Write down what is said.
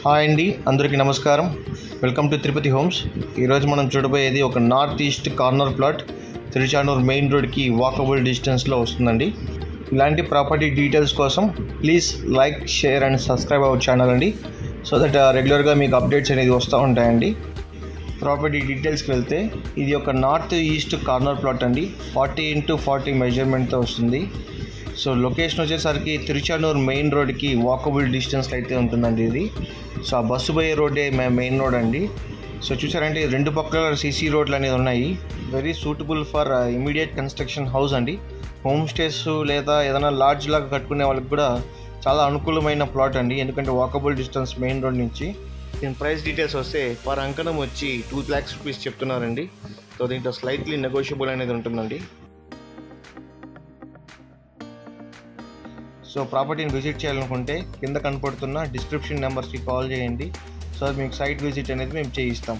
Hi అండి, అందరికీ నమస్కారం. Welcome to Tirupati homes. ఈరోజు మనం చూడబోయేది ఒక north east corner plot Tiruchanur main రోడ్కి వాకబుల్ డిస్టెన్స్లో వస్తుందండి. ఇలాంటి ప్రాపర్టీ డీటెయిల్స్ కోసం please like, share and subscribe our channel అండి. సో దట్ రెగ్యులర్గా మీకు అప్డేట్స్ అనేది వస్తూ ఉంటాయండి. ప్రాపర్టీ డీటెయిల్స్కి వెళ్తే ఇది ఒక నార్త్ ఈస్ట్ కార్నర్ ప్లాట్ అండి. 40x40 మెజర్మెంట్తో వస్తుంది. సో లొకేషన్ వచ్చేసరికి తిరుచానూరు మెయిన్ రోడ్కి వాకబుల్ డిస్టెన్స్లో అయితే ఉంటుందండి ఇది. సో ఆ బస్సు పోయే రోడ్డే మెయిన్ రోడ్ అండి. సో చూసారంటే రెండు పక్కల సీసీ రోడ్లు అనేది ఉన్నాయి. Very suitable for immediate construction house అండి. హోమ్ స్టేస్ లేదా ఏదైనా లాడ్జ్ లాగా కట్టుకునే వాళ్ళకి కూడా చాలా అనుకూలమైన ప్లాట్ అండి. ఎందుకంటే వాకబుల్ డిస్టెన్స్ మెయిన్ రోడ్ నుంచి. దీని ప్రైస్ డీటెయిల్స్ వస్తే పర్ అంకణం వచ్చి 2 lakhs rupees చెప్తున్నారండి. సో దీంట్లో స్లైట్లీ నెగోషియబుల్ అనేది ఉంటుందండి. సో ప్రాపర్టీని విజిట్ చేయాలనుకుంటే కింద కనపడుతున్న డిస్క్రిప్షన్ నెంబర్స్కి కాల్ చేయండి. సో మీకు సైట్ విజిట్ అనేది మేము చేయిస్తాం.